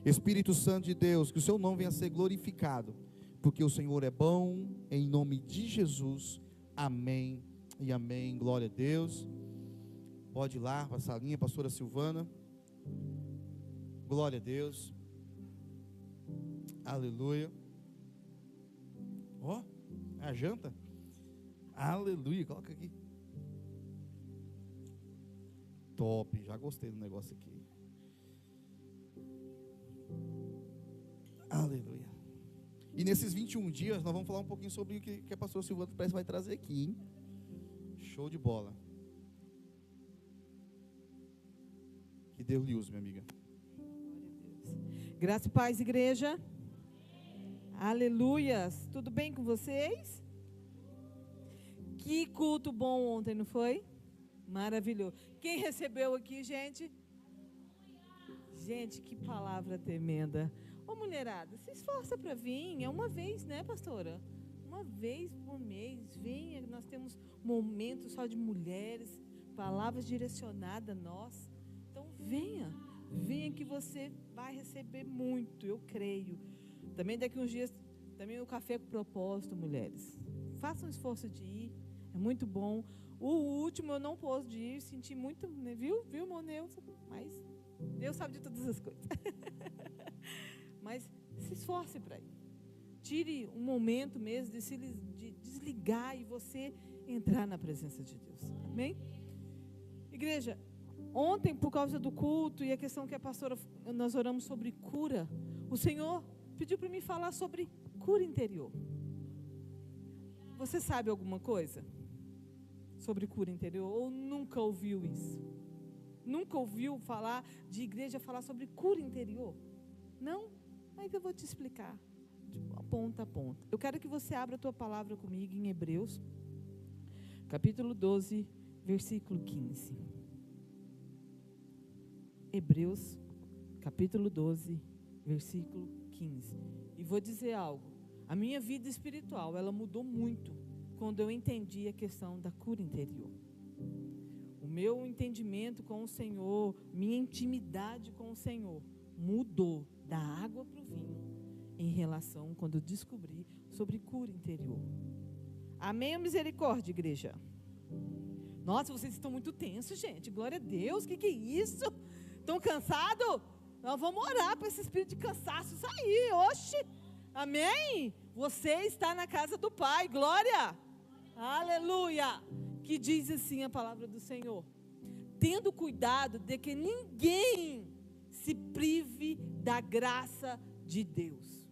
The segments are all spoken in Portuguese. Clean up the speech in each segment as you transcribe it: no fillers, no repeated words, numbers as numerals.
Espírito Santo de Deus, que o seu nome venha a ser glorificado, porque o Senhor é bom, em nome de Jesus, amém e amém. Glória a Deus. Pode ir lá para a salinha, pastora Silvana. Glória a Deus. Aleluia. Ó, a janta. Aleluia, coloca aqui. Top, já gostei do negócio aqui. Aleluia. E nesses 21 dias nós vamos falar um pouquinho sobre o que a pastora Silvana parece vai trazer aqui, hein? Show de bola. Que Deus lhe use, minha amiga. Graça e paz, igreja. Aleluias. Tudo bem com vocês? Que culto bom ontem, não foi? Maravilhoso. Quem recebeu aqui, gente? Gente, que palavra tremenda. Ô, mulherada, se esforça para vir. É uma vez, né, pastora? Uma vez por mês. Venha, nós temos momentos só de mulheres, palavras direcionadas a nós. Então, venha. Venha que você vai receber muito, eu creio. Também daqui uns dias, também o café com propósito, mulheres. Façam um esforço de ir, é muito bom. O último eu não pude ir, senti muito, né? Viu, Moneuza? Mas Deus sabe de todas as coisas. Mas se esforce para ir. Tire um momento mesmo de desligar e você entrar na presença de Deus. Amém? Igreja, ontem, por causa do culto e a questão que a pastora, nós oramos sobre cura, o Senhor pediu para mim falar sobre cura interior. Você sabe alguma coisa sobre cura interior ou nunca ouviu isso? Nunca ouviu falar de igreja falar sobre cura interior? Não? Mas eu vou te explicar de ponta a ponta. Eu quero que você abra a tua palavra comigo em Hebreus, capítulo 12, versículo 15. Hebreus, capítulo 12, versículo 15. E vou dizer algo. A minha vida espiritual, ela mudou muito quando eu entendi a questão da cura interior. O meu entendimento com o Senhor, minha intimidade com o Senhor, mudou da água para o vinho em relação quando eu descobri sobre cura interior. Amém ou misericórdia, igreja? Nossa, vocês estão muito tensos, gente. Glória a Deus, o que é isso? Estão cansados? Nós vamos orar para esse espírito de cansaço sair. Oxe, amém? Você está na casa do Pai, glória. Aleluia. Que diz assim a palavra do Senhor: tendo cuidado de que ninguém se prive da graça de Deus,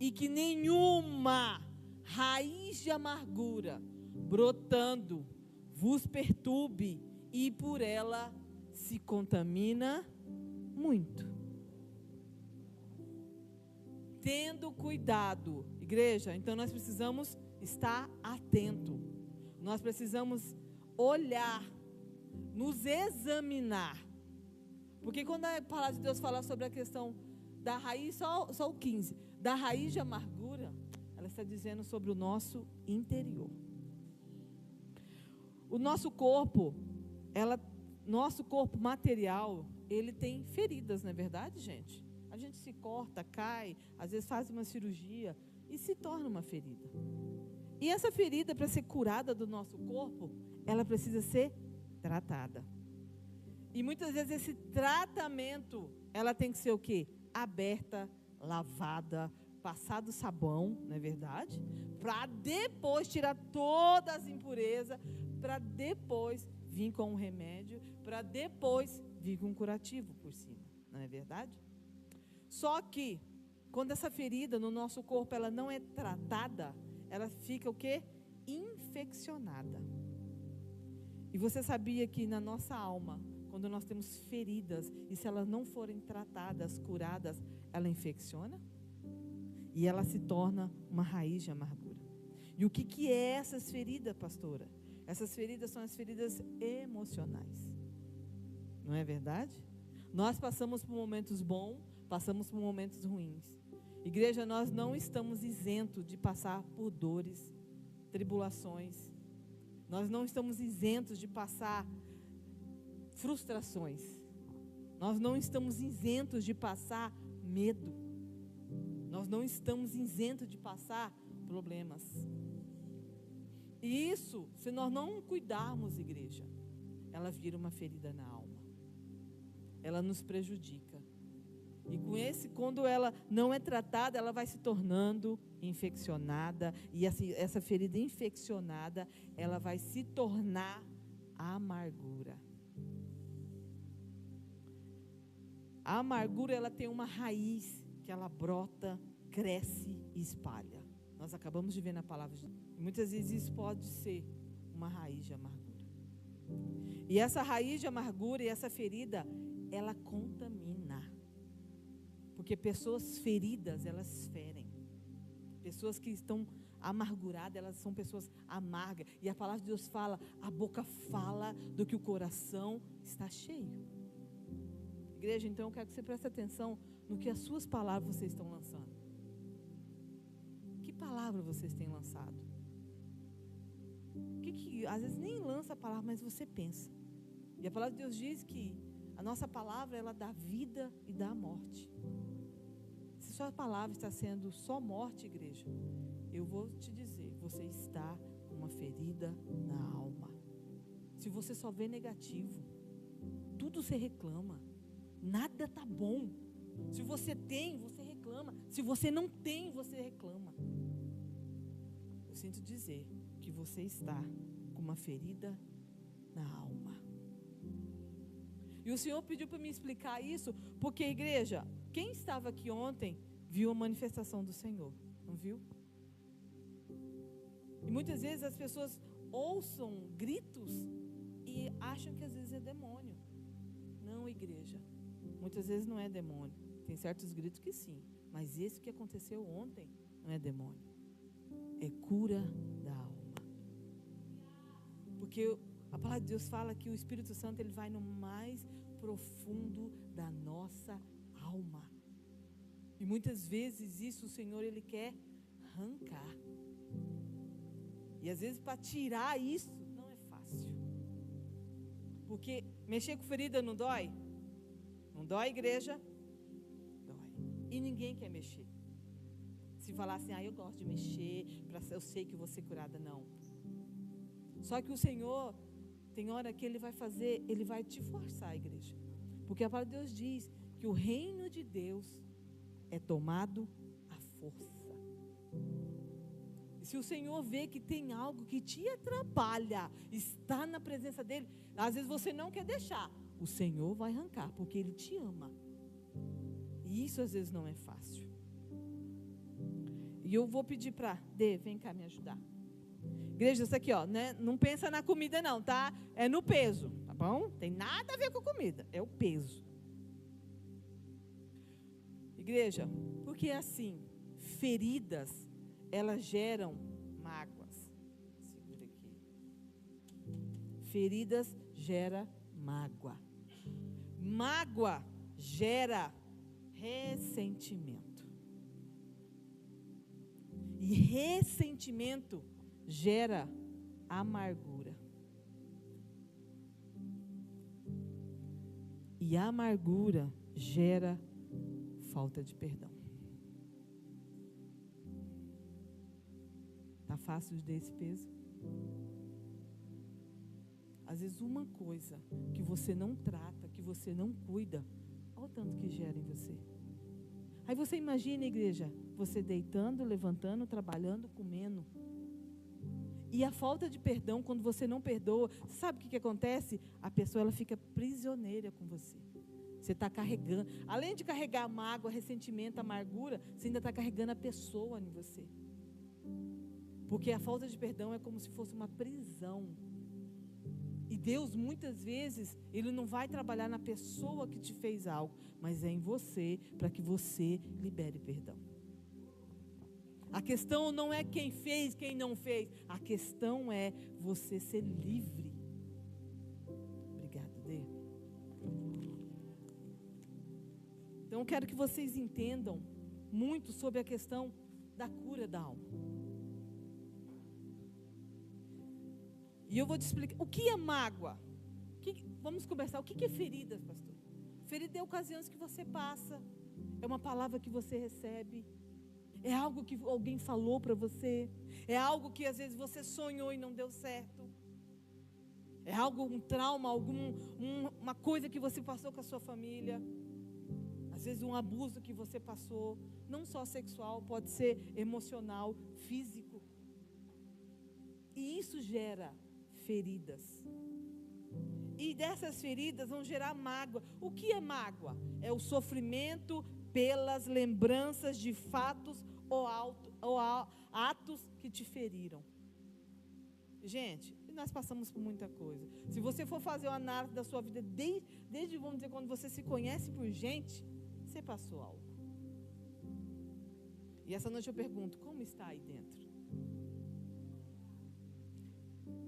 e que nenhuma raiz de amargura brotando vos perturbe, e por ela se contamina muito. Tendo cuidado, igreja, então nós precisamos estar atento. Nós precisamos olhar, nos examinar. Porque quando a palavra de Deus fala sobre a questão da raiz, só o 15, da raiz de amargura, ela está dizendo sobre o nosso interior. O nosso corpo, nosso corpo material, ele tem feridas, não é verdade, gente? A gente se corta, cai, às vezes faz uma cirurgia e se torna uma ferida. E essa ferida, para ser curada do nosso corpo, ela precisa ser tratada. E muitas vezes esse tratamento, ela tem que ser o quê? Aberta, lavada, passado sabão, não é verdade? Para depois tirar todas as impurezas, para depois vir com um remédio, para depois vir com um curativo por cima, não é verdade? Só que, quando essa ferida no nosso corpo, ela não é tratada, ela fica o quê? Infeccionada. E você sabia que na nossa alma, quando nós temos feridas, e se elas não forem tratadas, curadas, ela infecciona? E ela se torna uma raiz de amargura. E o que é essas feridas, pastora? Essas feridas são as feridas emocionais. Não é verdade? Nós passamos por momentos bons, passamos por momentos ruins. Igreja, nós não estamos isentos de passar por dores, tribulações. Nós não estamos isentos de passar frustrações. Nós não estamos isentos de passar medo. Nós não estamos isentos de passar problemas. E isso, se nós não cuidarmos, igreja, ela vira uma ferida na alma. Ela nos prejudica. E com quando ela não é tratada, ela vai se tornando infeccionada. E essa ferida infeccionada, ela vai se tornar amargura. A amargura, ela tem uma raiz que ela brota, cresce e espalha. Nós acabamos de ver na palavra de Deus. Muitas vezes isso pode ser uma raiz de amargura. E essa raiz de amargura e essa ferida, ela contamina. Porque pessoas feridas, elas ferem. Pessoas que estão amarguradas, elas são pessoas amargas. E a palavra de Deus fala, a boca fala do que o coração está cheio. Igreja, então eu quero que você preste atenção no que as suas palavras vocês estão lançando. Que palavra vocês têm lançado? Às vezes nem lança a palavra, mas você pensa. E a palavra de Deus diz que a nossa palavra, ela dá vida e dá morte. Se sua palavra está sendo só morte, igreja, eu vou te dizer, você está com uma ferida na alma. Se você só vê negativo, tudo você reclama, nada está bom. Se você tem, você reclama. Se você não tem, você reclama. Eu sinto dizer que você está com uma ferida na alma. E o Senhor pediu para me explicar isso, porque, igreja, quem estava aqui ontem viu a manifestação do Senhor, não viu? E muitas vezes as pessoas ouçam gritos e acham que às vezes é demônio. Não, igreja, muitas vezes não é demônio. Tem certos gritos que sim, mas esse que aconteceu ontem não é demônio, é cura da alma. Porque a palavra de Deus fala que o Espírito Santo, ele vai no mais profundo da nossa alma. E muitas vezes isso o Senhor, ele quer arrancar. E às vezes para tirar isso não é fácil. Porque mexer com ferida não dói? Não dói, igreja? Dói. E ninguém quer mexer. Se falar assim, eu gosto de mexer, eu sei que vou ser curada, não. Só que o Senhor, tem hora que Ele vai fazer, Ele vai te forçar, igreja. Porque a palavra de Deus diz que o reino de Deus é tomado à força. E se o Senhor vê que tem algo que te atrapalha, está na presença dEle, às vezes você não quer deixar, o Senhor vai arrancar, porque Ele te ama. E isso às vezes não é fácil. E eu vou pedir para Dê, vem cá me ajudar. Igreja, isso aqui, né? Não pensa na comida não, tá? É no peso, tá bom? Tem nada a ver com comida, é o peso. Igreja, porque assim, feridas, elas geram mágoas. Segura aqui. Feridas gera mágoa. Mágoa gera ressentimento. E ressentimento gera amargura. E a amargura gera falta de perdão. Tá fácil de dar esse peso? Às vezes uma coisa que você não trata, que você não cuida, olha o tanto que gera em você. Aí você imagina, igreja, você deitando, levantando, trabalhando, comendo. E a falta de perdão, quando você não perdoa, sabe o que acontece? A pessoa, ela fica prisioneira com você. Você está carregando, além de carregar mágoa, ressentimento, amargura, você ainda está carregando a pessoa em você. Porque a falta de perdão é como se fosse uma prisão. E Deus, muitas vezes, Ele não vai trabalhar na pessoa que te fez algo, mas é em você, para que você libere perdão. A questão não é quem fez, quem não fez. A questão é você ser livre. Obrigada, Dê. Então, eu quero que vocês entendam muito sobre a questão da cura da alma. E eu vou te explicar. O que é mágoa? Vamos conversar. O que é feridas, pastor? Ferida é ocasiões que você passa. É uma palavra que você recebe? É algo que alguém falou para você? É algo que às vezes você sonhou e não deu certo? É algo, um trauma, uma coisa que você passou com a sua família? Às vezes um abuso que você passou, não só sexual, pode ser emocional, físico. E isso gera feridas. E dessas feridas vão gerar mágoa. O que é mágoa? É o sofrimento pelas lembranças de fatos ou atos que te feriram. Gente, nós passamos por muita coisa. Se você for fazer uma análise da sua vida, desde, vamos dizer, quando você se conhece por gente, você passou algo. E essa noite eu pergunto, como está aí dentro?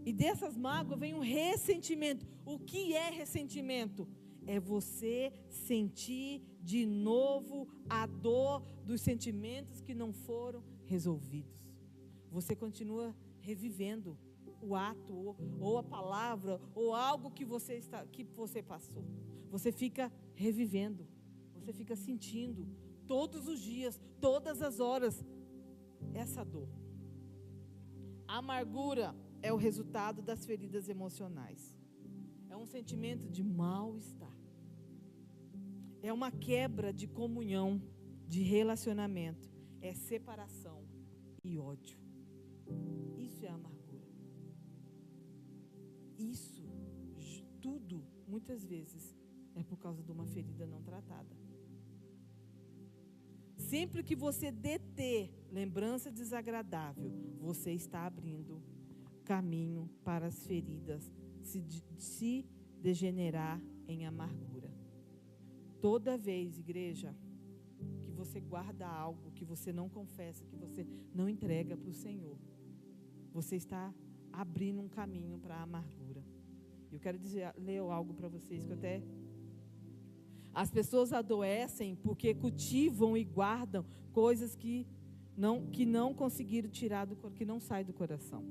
E dessas mágoas vem um ressentimento. O que é ressentimento? É você sentir de novo a dor dos sentimentos que não foram resolvidos. Você continua revivendo o ato, ou a palavra, ou algo que você passou. Você fica revivendo. Você fica sentindo todos os dias, todas as horas, essa dor. A amargura é o resultado das feridas emocionais. É um sentimento de mal-estar. É uma quebra de comunhão, de relacionamento. É separação e ódio. Isso é amargura. Isso tudo, muitas vezes, é por causa de uma ferida não tratada. Sempre que você deter lembrança desagradável, você está abrindo caminho para as feridas se degenerar em amargura. Toda vez, igreja, que você guarda algo, que você não confessa, que você não entrega para o Senhor, você está abrindo um caminho para a amargura. Eu quero ler algo para vocês que até... As pessoas adoecem porque cultivam e guardam coisas que não conseguiram tirar que não sai do coração.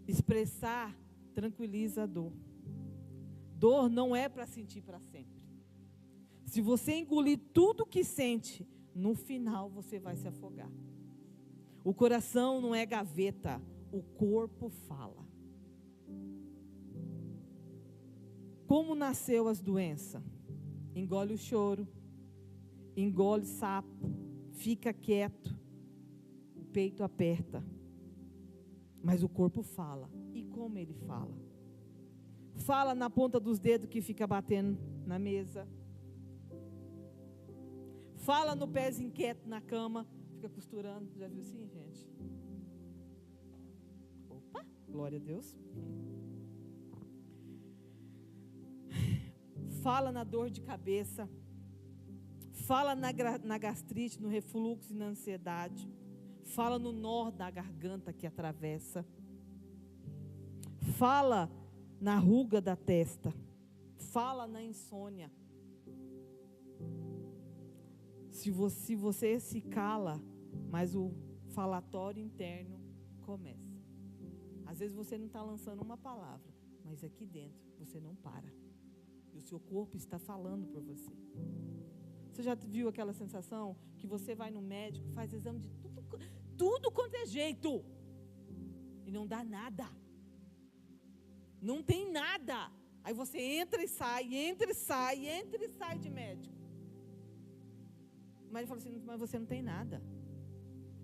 Expressar tranquiliza a dor. Dor não é para sentir para sempre. Se você engolir tudo que sente, no final você vai se afogar. O coração não é gaveta, o corpo fala. Como nasceu as doenças? Engole o choro, engole sapo, fica quieto, o peito aperta, mas o corpo fala. E como ele fala? Fala na ponta dos dedos que fica batendo na mesa, fala no pezinho quieto na cama, fica costurando. Já viu assim, gente? Opa, glória a Deus. Fala na dor de cabeça, fala na gastrite, no refluxo e na ansiedade, fala no nó da garganta que atravessa, fala na ruga da testa, fala na insônia. Se você se cala, mas o falatório interno começa. Às vezes você não está lançando uma palavra, mas aqui dentro você não para. E o seu corpo está falando por você. Você já viu aquela sensação que você vai no médico, faz exame de tudo quanto é jeito, e não dá nada. Não tem nada. Aí você entra e sai de médico. Mas ele falou assim, mas você não tem nada.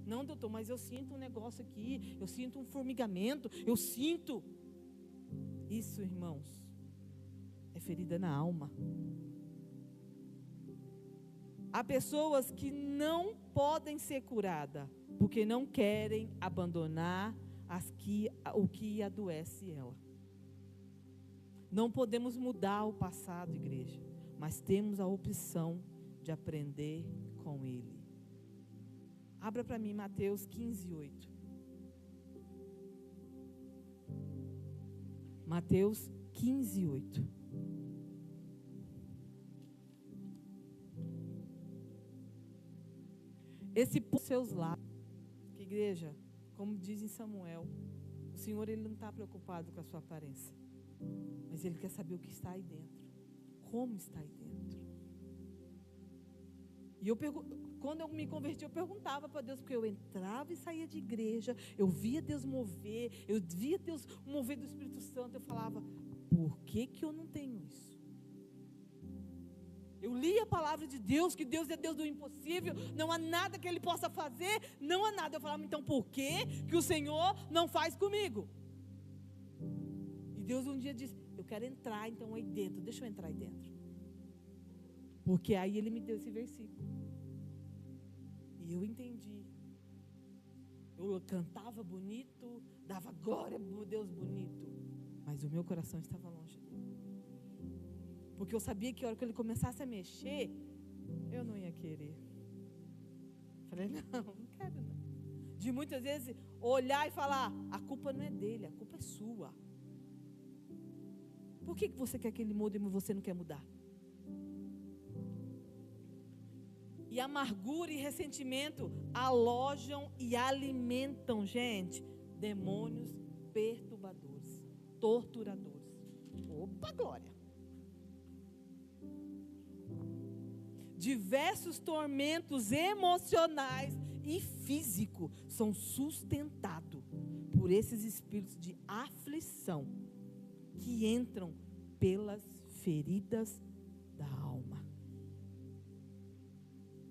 Não, doutor, mas eu sinto um negócio aqui, eu sinto um formigamento, eu sinto. Isso, irmãos, é ferida na alma. Há pessoas que não podem ser curadas, porque não querem abandonar o que adoece ela. Não podemos mudar o passado, igreja, mas temos a opção de aprender com ele. Abra para mim Mateus 15:8. Mateus 15:8. Esse por seus lábios. Que igreja, como diz em Samuel, o Senhor ele não está preocupado com a sua aparência, mas ele quer saber o que está aí dentro, como está aí dentro. E quando eu me converti, eu perguntava para Deus, porque eu entrava e saía de igreja, eu via Deus mover, eu via Deus mover do Espírito Santo, eu falava, por que eu não tenho isso? Eu li a palavra de Deus, que Deus é Deus do impossível, não há nada que Ele possa fazer, não há nada. Eu falava, então por que o Senhor não faz comigo? E Deus um dia disse, eu quero entrar então aí dentro, deixa eu entrar aí dentro. Porque aí Ele me deu esse versículo. E eu entendi. Eu cantava bonito, dava glória a Deus bonito, mas o meu coração estava longe dele. Porque eu sabia que a hora que ele começasse a mexer, eu não ia querer. Falei, não quero não. De muitas vezes olhar e falar, a culpa não é dele, a culpa é sua. Por que você quer que ele mude e você não quer mudar? E amargura e ressentimento alojam e alimentam, gente, demônios perturbadores, torturadores. Opa, glória! Diversos tormentos emocionais e físicos são sustentados por esses espíritos de aflição que entram pelas feridas da alma.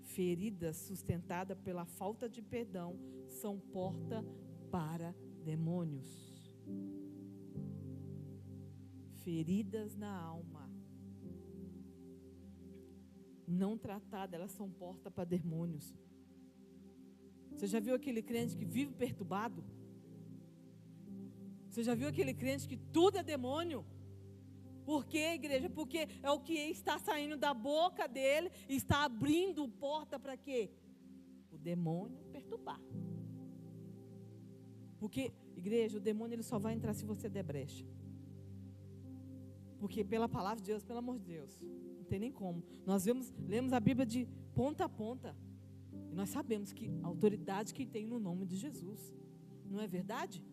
Feridas sustentadas pela falta de perdão são porta para demônios. Feridas na alma não tratadas, elas são porta para demônios. Você já viu aquele crente que vive perturbado? Você já viu aquele crente que tudo é demônio? Por quê, igreja? Porque é o que está saindo da boca dele, está abrindo porta para quê? O demônio perturbar. Porque, igreja, o demônio ele só vai entrar se você der brecha. Porque pela palavra de Deus, pelo amor de Deus, não tem nem como. Nós lemos a Bíblia de ponta a ponta. E nós sabemos que a autoridade que tem no nome de Jesus. Não é verdade?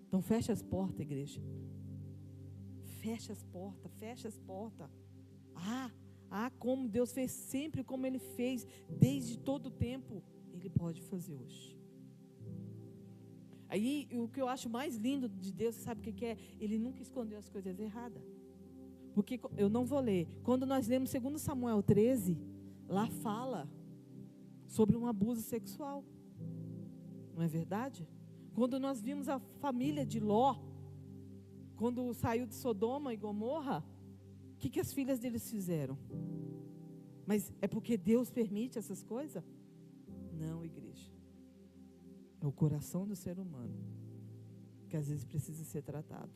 Então fecha as portas, igreja. Fecha as portas, fecha as portas. Como Deus fez sempre, como Ele fez desde todo o tempo, Ele pode fazer hoje. Aí, o que eu acho mais lindo de Deus, você sabe o que é? Ele nunca escondeu as coisas erradas. Porque, eu não vou ler, quando nós lemos 2 Samuel 13, lá fala sobre um abuso sexual. Não é verdade? Quando nós vimos a família de Ló, quando saiu de Sodoma e Gomorra, o que as filhas deles fizeram? Mas é porque Deus permite essas coisas? Não, igreja. É o coração do ser humano que às vezes precisa ser tratado.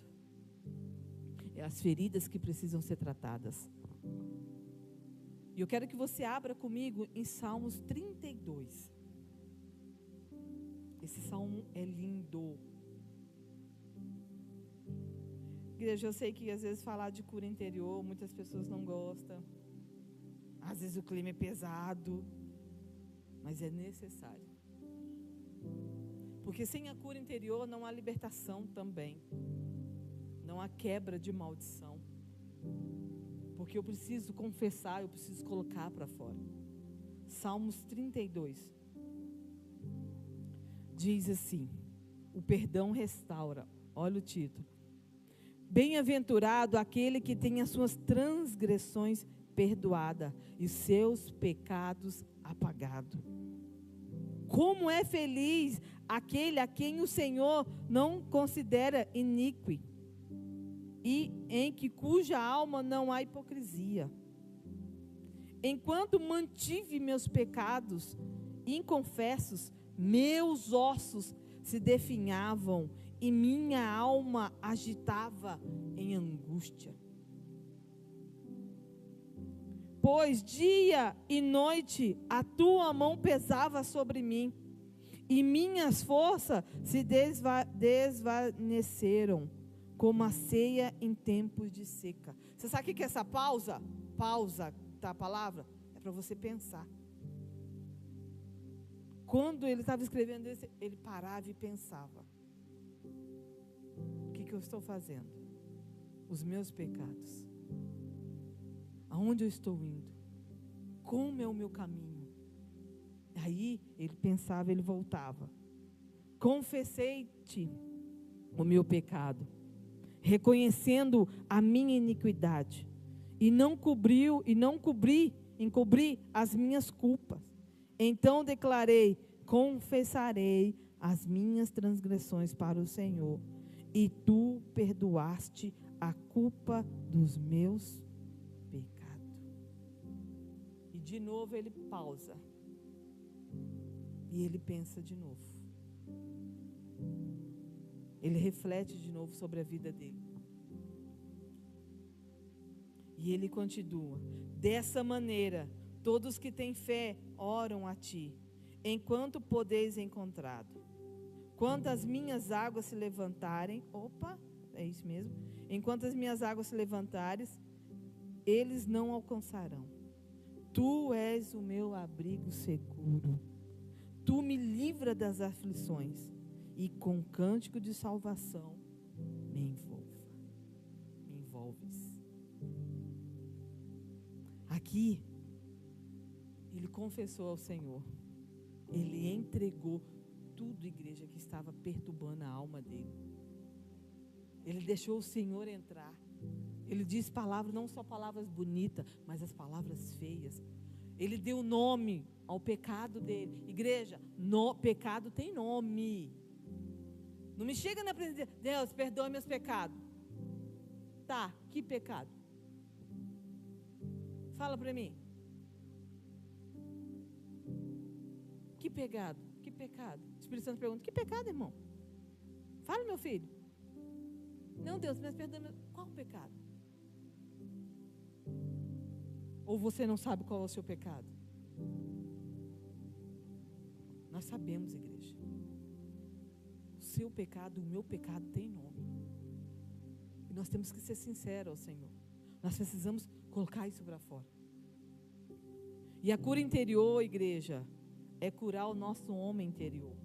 É as feridas que precisam ser tratadas. E eu quero que você abra comigo em Salmos 32. Esse salmo é lindo. Igreja, eu sei que às vezes falar de cura interior, muitas pessoas não gostam. Às vezes o clima é pesado, mas é necessário. Porque sem a cura interior não há libertação também. Não há quebra de maldição. Porque eu preciso confessar, eu preciso colocar para fora. Salmos 32. Diz assim: o perdão restaura. Olha o título. Bem-aventurado aquele que tem as suas transgressões perdoadas e seus pecados apagados. Como é feliz aquele a quem o Senhor não considera iníquo e cuja alma não há hipocrisia. Enquanto mantive meus pecados inconfessos, meus ossos se definhavam e minha alma agitava em angústia. Pois dia e noite a tua mão pesava sobre mim, e minhas forças se desvaneceram, como a ceia em tempos de seca. Você sabe o que é essa pausa? Pausa, tá a palavra? É para você pensar. Quando ele estava escrevendo isso, ele parava e pensava: o que eu estou fazendo? Os meus pecados. Aonde eu estou indo? como é o meu caminho. Aí ele pensava, ele voltava. Confessei-te o meu pecado, reconhecendo a minha iniquidade, e não encobri as minhas culpas. Então declarei: confessarei as minhas transgressões para o Senhor, e tu perdoaste a culpa dos meus pecados. E de novo ele pausa. E ele pensa de novo. Ele reflete de novo sobre a vida dele. E ele continua: dessa maneira, todos que têm fé oram a ti, enquanto podeis encontrado. Quando as minhas águas se levantarem, é isso mesmo. Enquanto as minhas águas se levantarem, eles não alcançarão. Tu és o meu abrigo seguro. Tu me livra das aflições, e com cântico de salvação me envolves. Aqui, ele confessou ao Senhor. Ele entregou tudo, igreja, que estava perturbando a alma dele. Ele deixou o Senhor entrar. Ele diz palavras, não só palavras bonitas, mas as palavras feias. Ele deu nome ao pecado dele. Igreja, pecado tem nome. Não me chega na presença de Deus, perdoe meus pecados. Tá, que pecado? Fala para mim. Que pecado? Que pecado? O Espírito Santo pergunta: que pecado, irmão? Fala, meu filho. Não, Deus, mas perdoe meu... Qual o pecado? Ou você não sabe qual é o seu pecado? Nós sabemos, igreja. O seu pecado, o meu pecado tem nome. E nós temos que ser sinceros ao Senhor. Nós precisamos colocar isso para fora. E a cura interior, igreja, é curar o nosso homem interior.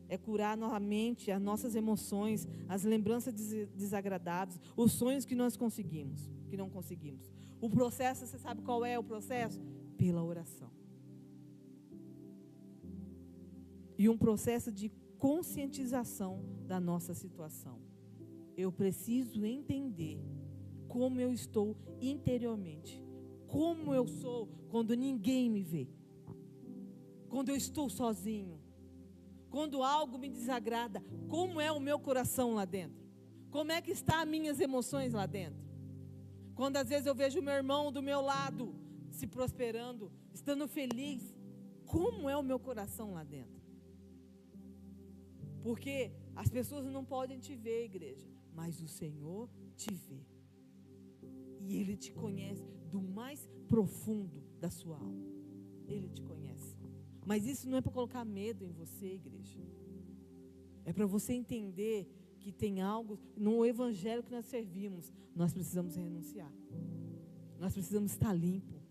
É curar a nossa mente, as nossas emoções, as lembranças desagradáveis, os sonhos que nós conseguimos, que não conseguimos. O processo, você sabe qual é o processo? Pela oração. E um processo de conscientização da nossa situação. Eu preciso entender como eu estou interiormente. Como eu sou quando ninguém me vê. Quando eu estou sozinho. Quando algo me desagrada. Como é o meu coração lá dentro? Como é que estão as minhas emoções lá dentro? Quando às vezes eu vejo o meu irmão do meu lado se prosperando, estando feliz. Como é o meu coração lá dentro? Porque as pessoas não podem te ver, igreja, mas o Senhor te vê. E Ele te conhece do mais profundo da sua alma. Ele te conhece. Mas isso não é para colocar medo em você, igreja. É para você entender que tem algo no evangelho que nós servimos. Nós precisamos renunciar. Nós precisamos estar limpo.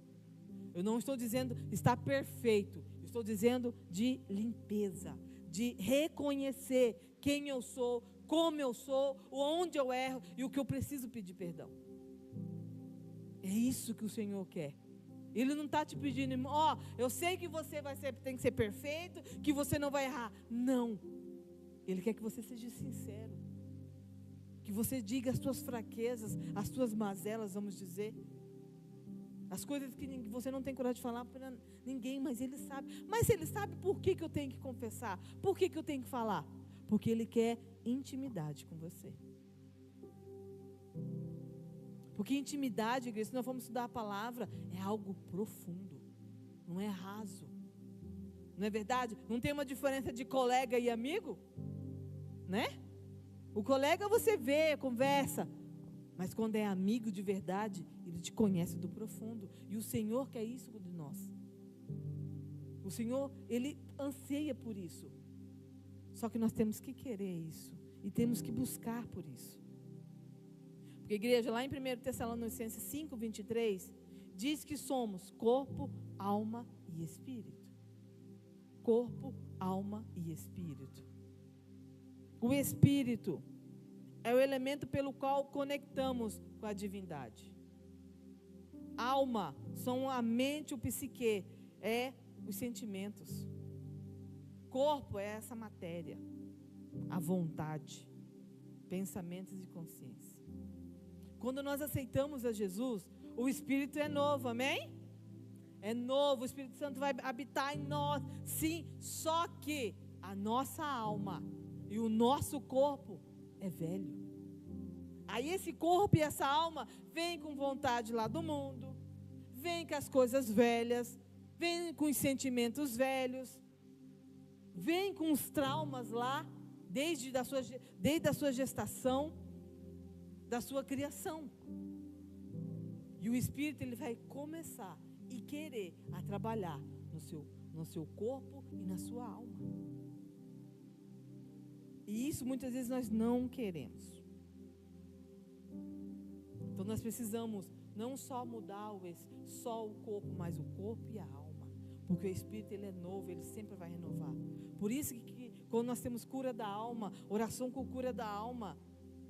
Eu não estou dizendo estar perfeito. Eu estou dizendo de limpeza. De reconhecer quem eu sou, como eu sou, onde eu erro e o que eu preciso pedir perdão. É isso que o Senhor quer. Ele não está te pedindo, eu sei que você tem que ser perfeito, que você não vai errar. Não. Ele quer que você seja sincero. Que você diga as suas fraquezas, as suas mazelas, vamos dizer. As coisas que você não tem coragem de falar para ninguém, mas Ele sabe. Mas Ele sabe por que eu tenho que confessar? Por que eu tenho que falar? Porque Ele quer intimidade com você. Porque intimidade, igreja, se nós formos estudar a palavra, é algo profundo, não é raso. Não é verdade? Não tem uma diferença de colega e amigo? Né? O colega você vê, conversa, mas quando é amigo de verdade, ele te conhece do profundo. E o Senhor quer isso de nós. O Senhor, Ele anseia por isso. Só que nós temos que querer isso. E temos que buscar por isso. Porque, igreja, lá em 1 Tessalonicenses 5, 23, diz que somos corpo, alma e espírito. Corpo, alma e espírito. O espírito é o elemento pelo qual conectamos com a divindade. alma são a mente, o psique, os sentimentos. Corpo é essa matéria, a vontade, pensamentos e consciência. Quando nós aceitamos a Jesus, o Espírito é novo, amém? É novo, o Espírito Santo vai habitar em nós, sim, só que a nossa alma e o nosso corpo é velho. Aí esse corpo e essa alma vem com vontade lá do mundo, vem com as coisas velhas, vem com os sentimentos velhos, vem com os traumas lá, desde a sua gestação, da sua criação. E o Espírito, ele vai começar e querer a trabalhar no seu corpo e na sua alma. E isso muitas vezes nós não queremos. Então nós precisamos não só mudar só o corpo, mas o corpo e a alma. Porque o Espírito, ele é novo, ele sempre vai renovar. Por isso que quando nós temos cura da alma, oração com cura da alma,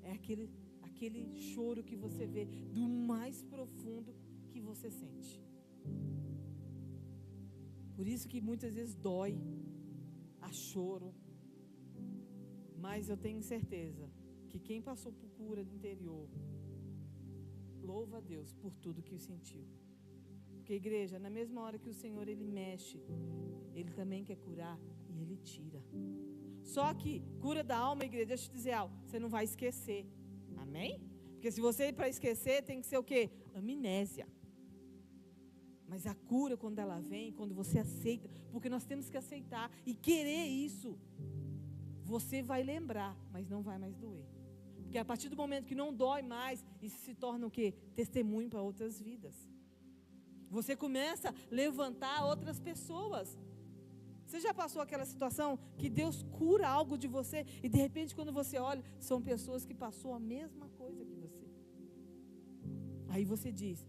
é aquele choro que você vê do mais profundo que você sente. Por isso que muitas vezes dói, há choro. Mas eu tenho certeza que quem passou por cura do interior, louva a Deus por tudo que sentiu. Porque, igreja, na mesma hora que o Senhor, ele mexe, ele também quer curar e ele tira. Só que cura da alma, igreja, deixa eu te dizer algo, você não vai esquecer. Amém? Porque se você ir para esquecer, tem que ser o quê? Amnésia. Mas a cura, quando ela vem, quando você aceita, porque nós temos que aceitar e querer isso, você vai lembrar, mas não vai mais doer. Porque a partir do momento que não dói mais, isso se torna o quê? Testemunho para outras vidas. Você começa a levantar outras pessoas. Você já passou aquela situação que Deus cura algo de você e de repente quando você olha, são pessoas que passou a mesma coisa que você. Aí você diz,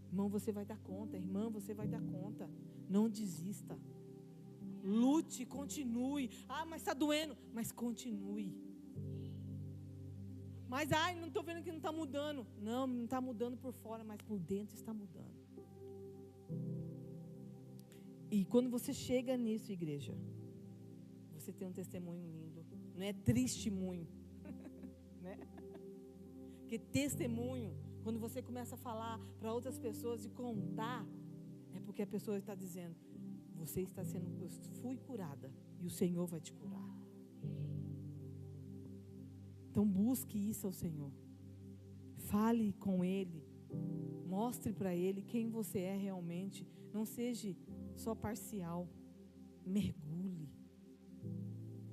irmão, você vai dar conta, irmã, você vai dar conta. Não desista. Lute, continue. Ah, mas está doendo. Mas continue. Mas, não estou vendo que não está mudando. Não está mudando por fora, mas por dentro está mudando. E quando você chega nisso, igreja, você tem um testemunho lindo. Não é testemunho. Né? Porque testemunho, quando você começa a falar para outras pessoas e contar, é porque a pessoa está dizendo, você está sendo, eu fui curada e o Senhor vai te curar. Então busque isso ao Senhor. Fale com Ele. Mostre para Ele quem você é realmente. Não seja só parcial. Mergulhe.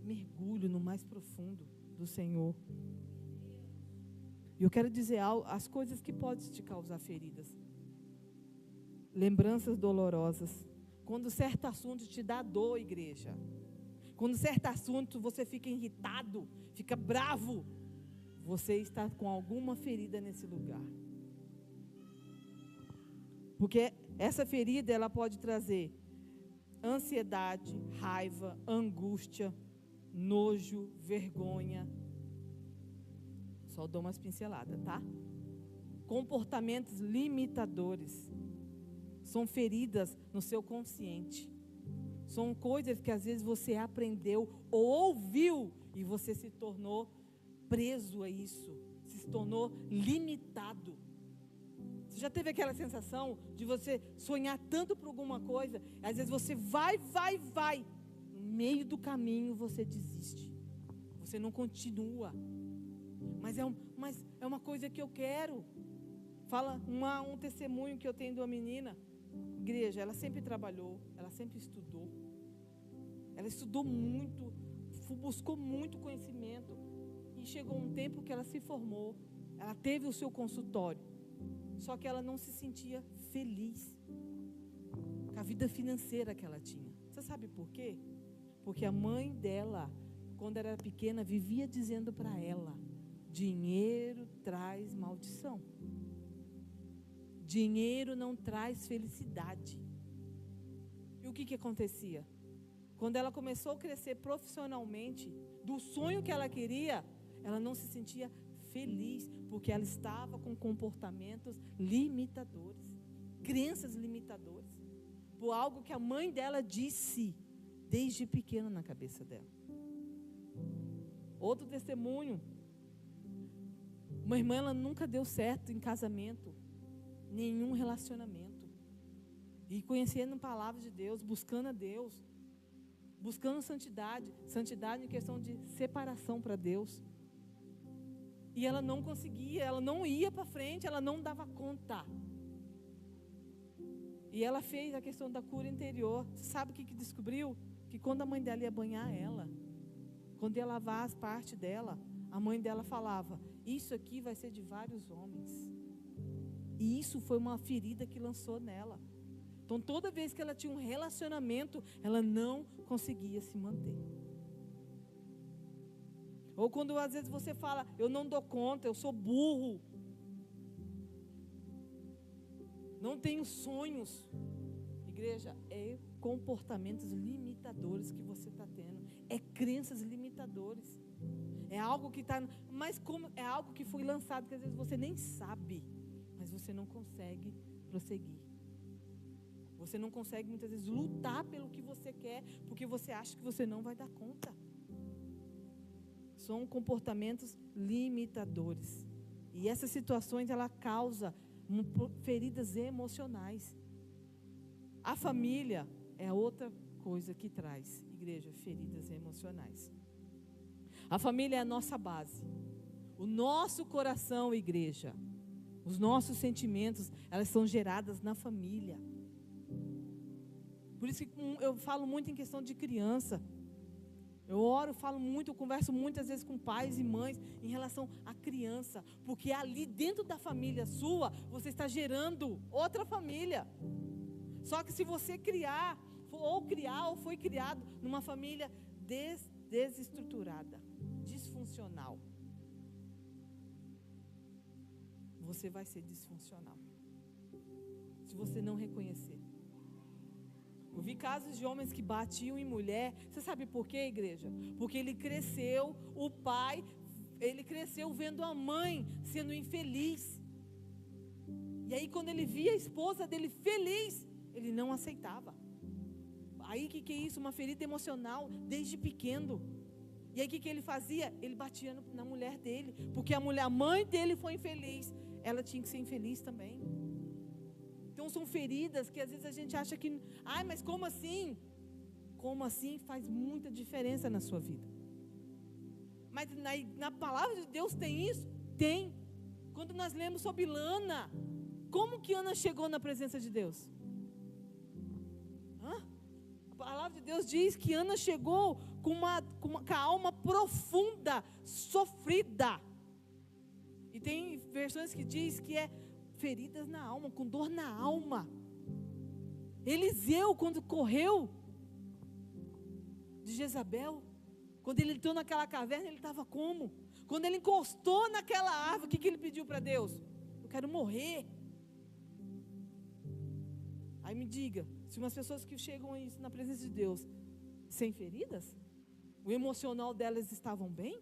Mergulhe no mais profundo do Senhor. E eu quero dizer algo, as coisas que podem te causar feridas. Lembranças dolorosas. Quando certo assunto te dá dor, igreja. Quando certo assunto você fica irritado, fica bravo, você está com alguma ferida nesse lugar. Porque essa ferida, ela pode trazer ansiedade, raiva, angústia, nojo, vergonha. Só dou umas pinceladas, tá? Comportamentos limitadores. São feridas no seu consciente. São coisas que às vezes você aprendeu ou ouviu e você se tornou preso a isso. Se tornou limitado. Você já teve aquela sensação de você sonhar tanto por alguma coisa, e às vezes você vai. No meio do caminho você desiste. Você não continua. Mas é uma coisa que eu quero. Fala um testemunho que eu tenho de uma menina. Igreja, ela sempre trabalhou, ela sempre estudou. Ela estudou muito, buscou muito conhecimento. E chegou um tempo que ela se formou. Ela teve o seu consultório. Só que ela não se sentia feliz com a vida financeira que ela tinha. Você sabe por quê? Porque a mãe dela, quando era pequena, vivia dizendo para ela: dinheiro traz maldição. Dinheiro não traz felicidade. E o que acontecia? Quando ela começou a crescer profissionalmente, do sonho que ela queria, ela não se sentia feliz, porque ela estava com comportamentos limitadores. crenças limitadoras, por algo que a mãe dela disse desde pequena na cabeça dela. Outro testemunho, uma irmã, ela nunca deu certo em casamento, nenhum relacionamento, e conhecendo a palavra de Deus, buscando a Deus, buscando santidade em questão de separação para Deus, e ela não conseguia, ela não ia para frente, ela não dava conta. E ela fez a questão da cura interior. Você sabe o que descobriu? Que quando a mãe dela ia banhar ela, quando ia lavar as partes dela, a mãe dela falava: isso aqui vai ser de vários homens. E isso foi uma ferida que lançou nela. Então toda vez que ela tinha um relacionamento, ela não conseguia se manter. Ou quando às vezes você fala: eu não dou conta, eu sou burro, não tenho sonhos. Igreja, é comportamentos limitadores que você está tendo, é crenças limitadoras, é algo que está, mas como é algo que foi lançado, que às vezes você nem sabe, mas você não consegue prosseguir. Você não consegue muitas vezes lutar pelo que você quer, porque você acha que você não vai dar conta. São comportamentos limitadores. E essas situações, ela causa feridas emocionais. A família é outra coisa que traz, igreja, feridas emocionais. A família é a nossa base. O nosso coração, igreja, os nossos sentimentos, elas são geradas na família. Por isso que eu falo muito em questão de criança. Eu oro, falo muito, eu converso muitas vezes com pais e mães em relação à criança, porque ali dentro da família sua, você está gerando outra família. Só que se você ou foi criado numa família desestruturada, disfuncional, você vai ser disfuncional, se você não reconhecer. Eu vi casos de homens que batiam em mulher. Você sabe por quê, igreja? Porque ele cresceu, ele cresceu vendo a mãe sendo infeliz. E aí quando ele via a esposa dele feliz, ele não aceitava. Aí que é isso? Uma ferida emocional desde pequeno. E aí que ele fazia? Ele batia na mulher dele, porque a mãe dele foi infeliz, ela tinha que ser infeliz também. Então são feridas que às vezes a gente acha que, mas como assim? Como assim? Faz muita diferença na sua vida. Mas na palavra de Deus tem isso? Tem. Quando nós lemos sobre Ana, como que Ana chegou na presença de Deus? A palavra de Deus diz que Ana chegou com a alma profunda, sofrida. E tem versões que diz que é feridas na alma, com dor na alma. Eliseu, quando correu de Jezabel, quando ele entrou naquela caverna, ele estava como? Quando ele encostou naquela árvore, o que ele pediu para Deus? Eu quero morrer. Aí me diga, se umas pessoas que chegam na presença de Deus sem feridas, o emocional delas estavam bem?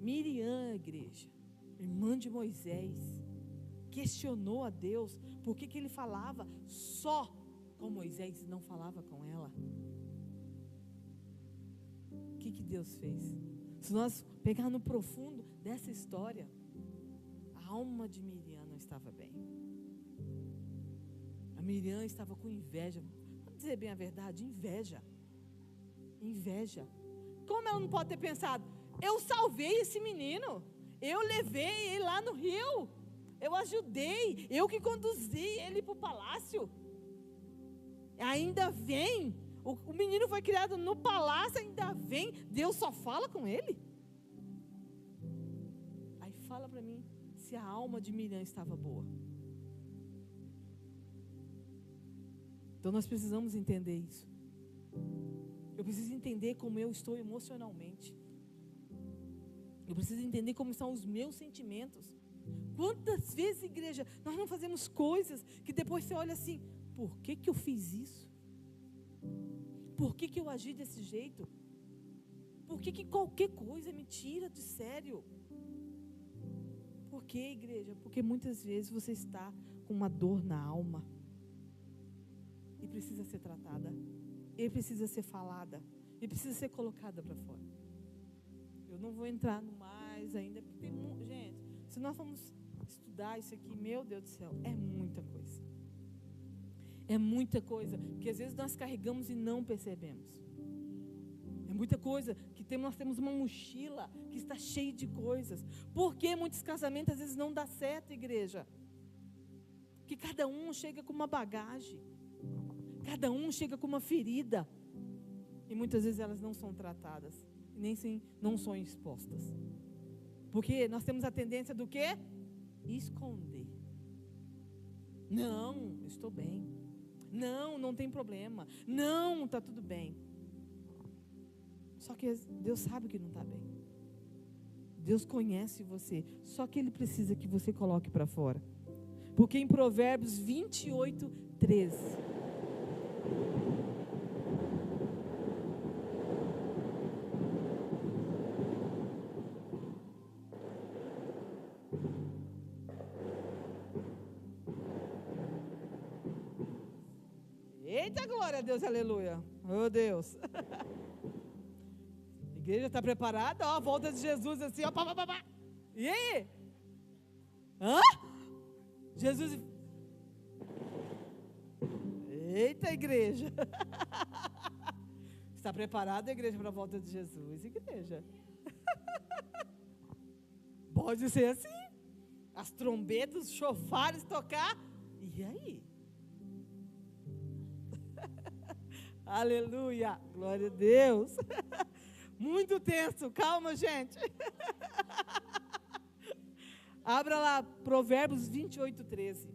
Miriam, igreja, irmã de Moisés, questionou a Deus por que ele falava só com Moisés e não falava com ela. O que Deus fez? Se nós pegarmos no profundo dessa história, a alma de Miriam não estava bem. A Miriam estava com inveja. Vamos dizer bem a verdade, inveja. Como ela não pode ter pensado: eu salvei esse menino, eu levei ele lá no rio, eu ajudei, eu que conduzi ele para o palácio. Ainda vem, o menino foi criado no palácio, ainda vem, Deus só fala com ele? Aí fala para mim se a alma de Miriam estava boa. Então nós precisamos entender isso. Eu preciso entender como eu estou emocionalmente. Eu preciso entender como estão os meus sentimentos. Quantas vezes, igreja, nós não fazemos coisas que depois você olha assim: por que eu fiz isso? Por que eu agi desse jeito? Por que qualquer coisa me tira de sério? Por quê, igreja? Porque muitas vezes você está com uma dor na alma e precisa ser tratada, e precisa ser falada, e precisa ser colocada para fora. Eu não vou entrar no mais ainda, porque tem gente, se nós formos estudar isso aqui, meu Deus do céu, é muita coisa. É muita coisa que às vezes nós carregamos e não percebemos. É muita coisa que nós temos uma mochila que está cheia de coisas. Por que muitos casamentos às vezes não dá certo, igreja? Que cada um chega com uma bagagem. Cada um chega com uma ferida. E muitas vezes elas não são tratadas. Nem não são expostas. Porque nós temos a tendência do quê? Esconder. Não, eu estou bem. Não, não tem problema. Não, está tudo bem. Só que Deus sabe que não está bem. Deus conhece você. Só que Ele precisa que você coloque para fora. Porque em Provérbios 28, 13. Eita, glória a Deus, aleluia. Oh, Deus. A igreja está preparada, ó, a volta de Jesus assim, ó, pá, pá, pá, pá. E aí? Hã? Jesus. Eita, igreja. Está preparada a igreja para a volta de Jesus, igreja? Pode ser assim. As trombetas, os chofares tocar. E aí? Aleluia, glória a Deus. Muito tenso, calma, gente. Abra lá, Provérbios 28, 13.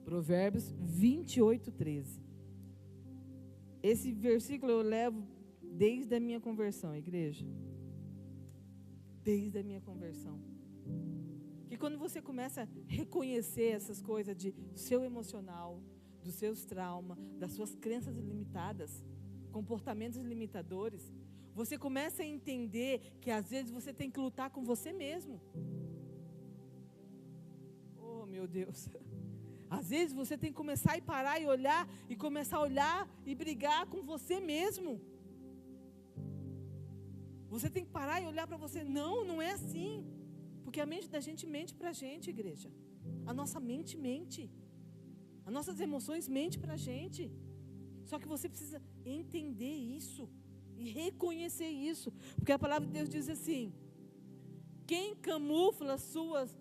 Provérbios 28, 13. Esse versículo eu levo desde a minha conversão, igreja. Desde a minha conversão. Que quando você começa a reconhecer essas coisas de seu emocional, dos seus traumas, das suas crenças limitadas, comportamentos limitadores, você começa a entender que às vezes você tem que lutar com você mesmo. Oh, meu Deus. Às vezes você tem que começar a parar e olhar, e começar a olhar e brigar com você mesmo. Você tem que parar e olhar para você. Não, não é assim. Porque a mente da gente mente para a gente, igreja. A nossa mente mente. As nossas emoções mentem para a gente. Só que você precisa entender isso e reconhecer isso. Porque a palavra de Deus diz assim: quem camufla suas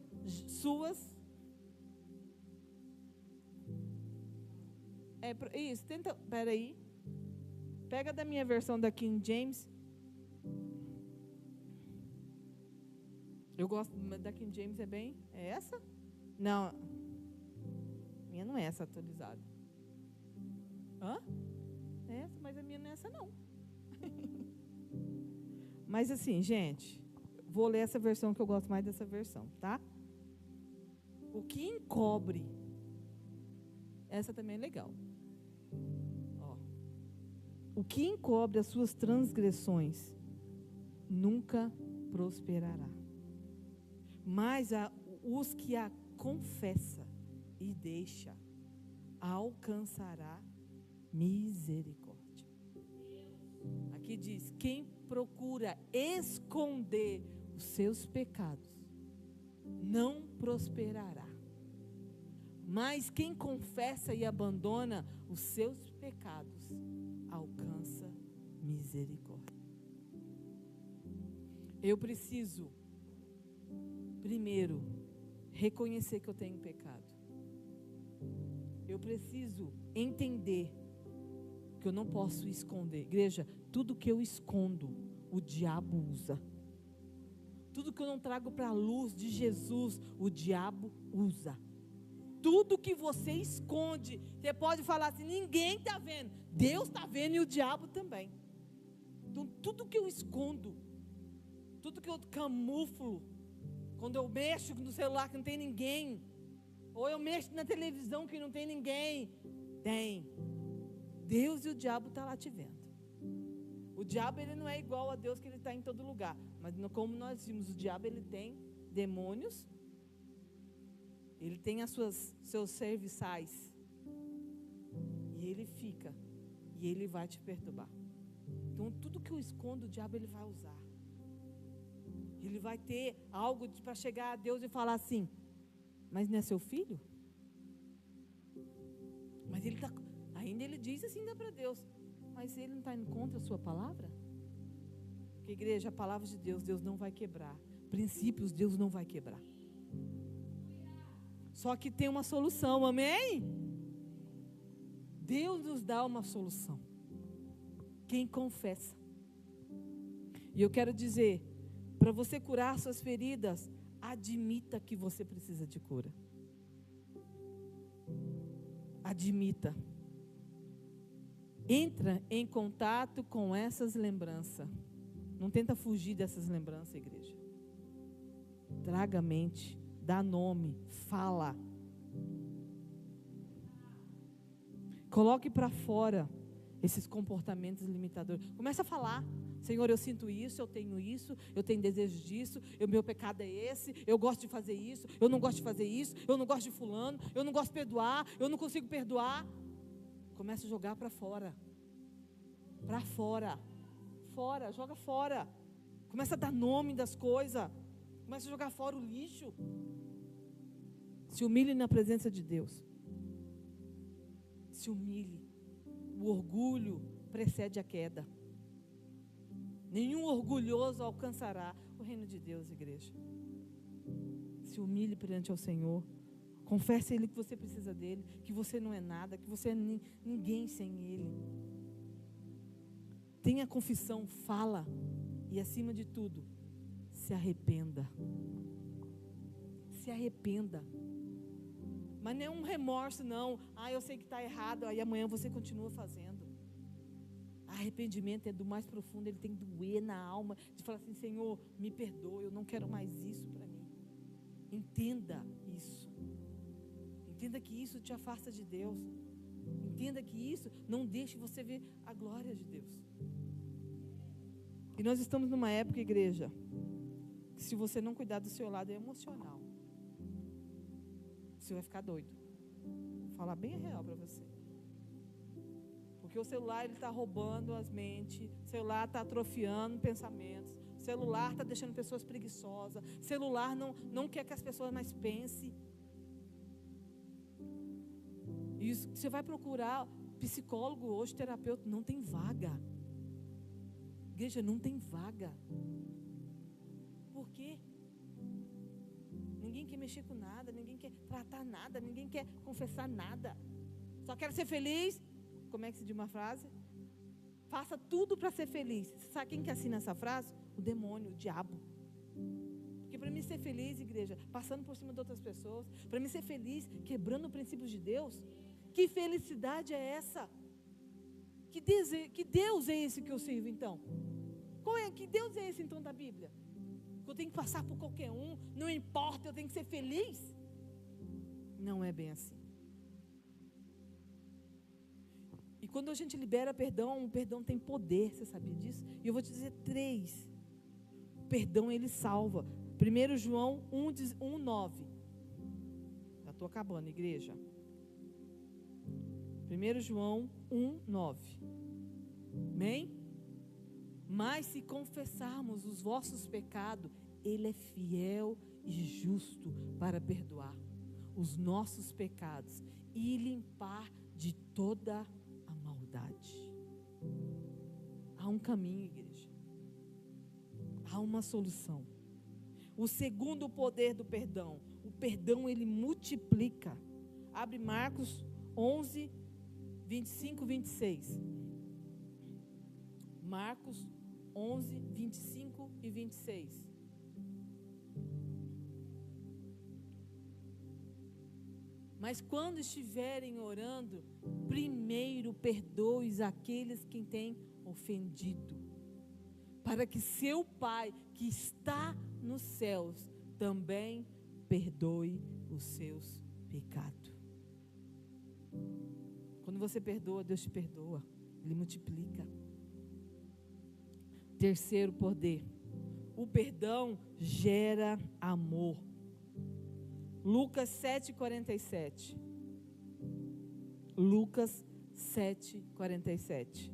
isso, tenta, peraí. Pega da minha versão da King James. Eu gosto da King James, é essa? Não. Minha não é essa atualizada. Hã? É essa, mas a minha não é essa não. Mas assim, gente, vou ler essa versão que eu gosto mais dessa versão, tá? O que encobre. Essa também é legal. Ó. O que encobre as suas transgressões nunca prosperará. Mas os que a confessa e deixa, alcançará misericórdia. Aqui diz: quem procura esconder os seus pecados não prosperará. Mas quem confessa e abandona os seus pecados alcança misericórdia. Eu preciso primeiro reconhecer que eu tenho pecado. Eu preciso entender que eu não posso esconder. Igreja, tudo que eu escondo, o diabo usa. Tudo que eu não trago para a luz de Jesus, o diabo usa. Tudo que você esconde, você pode falar assim: ninguém está vendo. Deus está vendo e o diabo também. Então, tudo que eu escondo, tudo que eu camuflo, quando eu mexo no celular que não tem ninguém, ou eu mexo na televisão que não tem ninguém, tem. Deus e o diabo estão lá te vendo. O diabo, ele não é igual a Deus, que ele está em todo lugar. Mas como nós vimos, o diabo, ele tem demônios, ele tem seus serviçais, e ele fica, e ele vai te perturbar. Então, tudo que eu escondo, o diabo ele vai usar. Ele vai ter algo para chegar a Deus e falar assim: mas não é seu filho? Mas ainda ele diz assim para Deus, mas ele não está indo contra a sua palavra? Porque, igreja, a palavra de Deus, Deus não vai quebrar. Princípios, Deus não vai quebrar. Só que tem uma solução, amém? Deus nos dá uma solução. Quem confessa. E eu quero dizer, para você curar suas feridas, admita que você precisa de cura. Admita. Entra em contato com essas lembranças. Não tenta fugir dessas lembranças, igreja. Traga a mente, dá nome, fala. Coloque para fora esses comportamentos limitadores. Começa a falar: Senhor, eu sinto isso, eu tenho desejo disso, meu pecado é esse, eu gosto de fazer isso, eu não gosto de fazer isso, eu não gosto de fulano, eu não gosto de perdoar, eu não consigo perdoar. Começa a jogar para fora. Para fora. Fora, joga fora. Começa a dar nome das coisas. Começa a jogar fora o lixo. Se humilhe na presença de Deus. Se humilhe. O orgulho precede a queda. Nenhum orgulhoso alcançará o reino de Deus, igreja. Se humilhe perante ao Senhor. Confesse a Ele que você precisa dEle, que você não é nada, que você é ninguém sem Ele. Tenha confissão, fala. E acima de tudo, se arrependa. Se arrependa. Mas não é um remorso, não. Eu sei que está errado, aí amanhã você continua fazendo. Arrependimento é do mais profundo, ele tem que doer na alma, de falar assim: Senhor, me perdoa, eu não quero mais isso para mim. Entenda isso. Entenda que isso te afasta de Deus. Entenda que isso não deixe você ver a glória de Deus. E nós estamos numa época, igreja, que se você não cuidar do seu lado emocional, você vai ficar doido. Vou falar bem a real para você. Porque o celular está roubando as mentes, o celular está atrofiando pensamentos, o celular está deixando pessoas preguiçosas, o celular não quer que as pessoas mais pensem. Isso, você vai procurar psicólogo hoje, terapeuta, não tem vaga. Igreja, não tem vaga. Por quê? Ninguém quer mexer com nada, ninguém quer tratar nada, ninguém quer confessar nada. Só quero ser feliz. Como é que se diz uma frase? Faça tudo para ser feliz. Sabe quem que assina essa frase? O demônio, o diabo. Porque para mim ser feliz, igreja, passando por cima de outras pessoas, para mim ser feliz, quebrando princípios de Deus, que felicidade é essa? Que Deus é esse que eu sirvo então? Que Deus é esse então da Bíblia? Que eu tenho que passar por qualquer um, não importa, eu tenho que ser feliz? Não é bem assim. E quando a gente libera perdão, o perdão tem poder, você sabia disso? E eu vou te dizer 3. O perdão, ele salva. 1 João 1:9. Já estou acabando, igreja. 1 João 1:9. Amém? Mas se confessarmos os vossos pecados, Ele é fiel e justo para perdoar os nossos pecados e limpar de toda a maldade. Há um caminho, igreja. Há uma solução. O segundo poder do perdão. O perdão, ele multiplica. Abre Marcos 11, 25 e 26. Marcos 11, 25 e 26. Mas quando estiverem orando, primeiro perdoe aqueles que têm ofendido, para que seu Pai que está nos céus também perdoe os seus pecados. Quando você perdoa, Deus te perdoa, Ele multiplica. Terceiro poder, o perdão gera amor. Lucas 7,47. Lucas 7,47.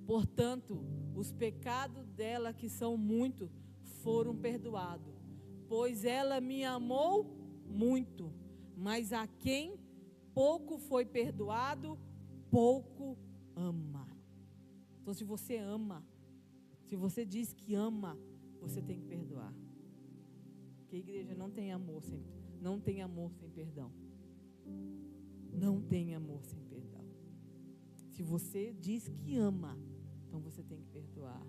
Portanto, os pecados dela, que são muitos, foram perdoados, pois ela me amou muito. Mas a quem pouco foi perdoado, pouco ama. Então, se você ama, se você diz que ama, você tem que perdoar. Porque a igreja não tem amor sem perdão. Não tem amor sem perdão. Se você diz que ama, então você tem que perdoar.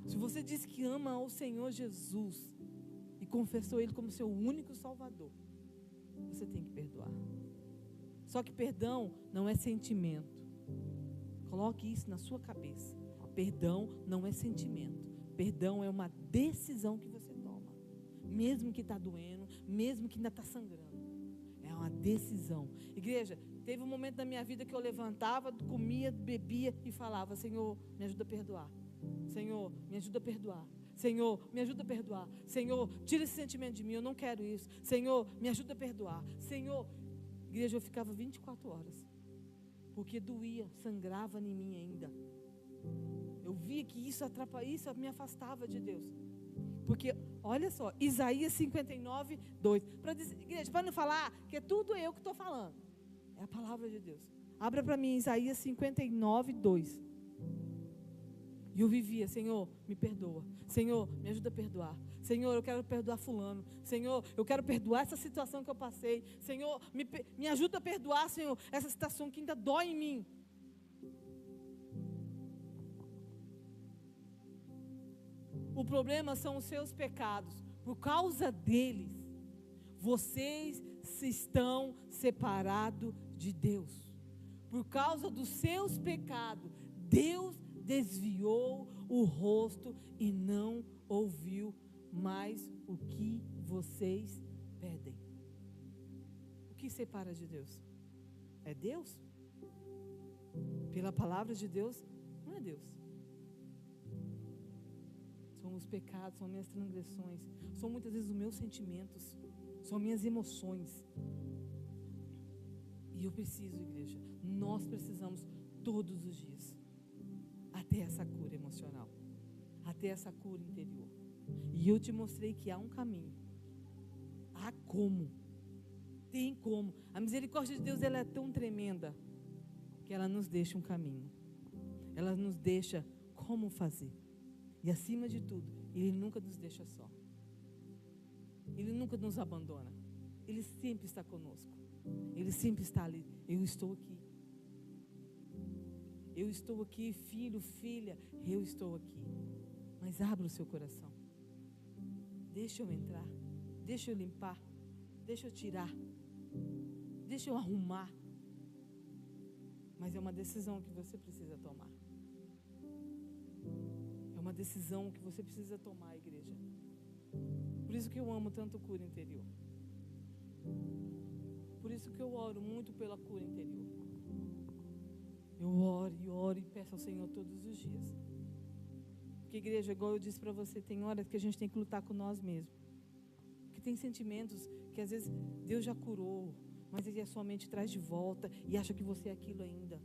Se você diz que ama ao Senhor Jesus e confessou Ele como seu único Salvador, você tem que perdoar. Só que perdão não é sentimento. Coloque isso na sua cabeça. Perdão não é sentimento. Perdão é uma decisão que você toma. Mesmo que está doendo, mesmo que ainda está sangrando. É uma decisão. Igreja, teve um momento da minha vida que eu levantava, comia, bebia e falava: Senhor, me ajuda a perdoar. Senhor, me ajuda a perdoar. Senhor, me ajuda a perdoar. Senhor, tira esse sentimento de mim, eu não quero isso. Senhor, me ajuda a perdoar. Senhor, igreja, eu ficava 24 horas. Porque doía, sangrava em mim ainda. Eu via que isso me afastava de Deus. Porque, olha só, Isaías 59, 2. Igreja, para não falar que é tudo eu que estou falando. É a palavra de Deus. Abra para mim Isaías 59, 2. E eu vivia: Senhor, me perdoa. Senhor, me ajuda a perdoar. Senhor, eu quero perdoar fulano. Senhor, eu quero perdoar essa situação que eu passei. Senhor, me ajuda a perdoar, Senhor, essa situação que ainda dói em mim. O problema são os seus pecados. Por causa deles, vocês se estão separados de Deus. Por causa dos seus pecados, Deus desviou o rosto e não ouviu mais o que vocês pedem. O que separa de Deus? É Deus? Pela palavra de Deus, não é Deus. São os pecados, são minhas transgressões, são muitas vezes os meus sentimentos, são minhas emoções. E eu preciso, igreja, nós precisamos todos os dias, até essa cura emocional, até essa cura interior. E eu te mostrei que há um caminho. Há como. Tem como. A misericórdia de Deus, ela é tão tremenda que ela nos deixa um caminho. Ela nos deixa como fazer. E acima de tudo, Ele nunca nos deixa só. Ele nunca nos abandona. Ele sempre está conosco. Ele sempre está ali. Eu estou aqui. Eu estou aqui, filho, filha. Eu estou aqui. Mas abra o seu coração. Deixa eu entrar. Deixa eu limpar. Deixa eu tirar. Deixa eu arrumar. Mas é uma decisão que você precisa tomar. É uma decisão que você precisa tomar, igreja. Por isso que eu amo tanto cura interior. Por isso que eu oro muito pela cura interior. Eu oro e peço ao Senhor todos os dias. Porque, igreja, igual eu disse para você, tem horas que a gente tem que lutar com nós mesmos. Porque tem sentimentos que às vezes Deus já curou, mas a sua mente traz de volta e acha que você é aquilo ainda.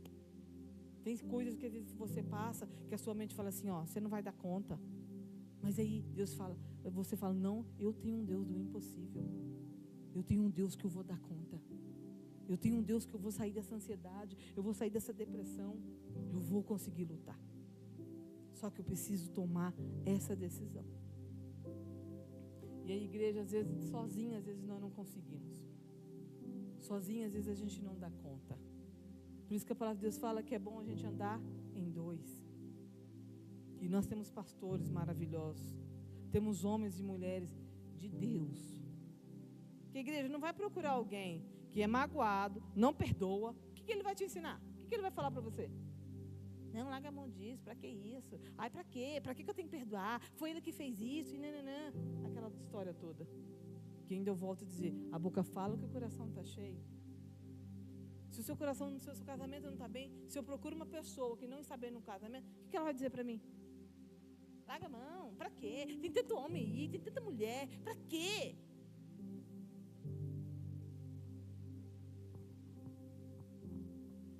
Tem coisas que às vezes você passa, que a sua mente fala assim, ó, você não vai dar conta. Mas aí você fala, não, eu tenho um Deus do impossível. Eu tenho um Deus que eu vou dar conta. Eu tenho um Deus que eu vou sair dessa ansiedade, eu vou sair dessa depressão, eu vou conseguir lutar. Só que eu preciso tomar essa decisão. E a igreja, às vezes, sozinha, às vezes nós não conseguimos. Sozinha, às vezes a gente não dá conta. Por isso que a palavra de Deus fala que é bom a gente andar em dois. E nós temos pastores maravilhosos. Temos homens e mulheres de Deus. Que a igreja não vai procurar alguém que é magoado, não perdoa. O que ele vai te ensinar? O que ele vai falar para você? Não, larga a mão disso, para que isso? Ai, para quê? Para que eu tenho que perdoar? Foi ele que fez isso, e nananã. Aquela história toda. Que ainda eu volto a dizer, a boca fala que o coração está cheio. Se o seu coração, no seu casamento não está bem, se eu procuro uma pessoa que não está bem no casamento, o que ela vai dizer para mim? Larga a mão, para quê? Tem tanto homem aí, tem tanta mulher, para quê?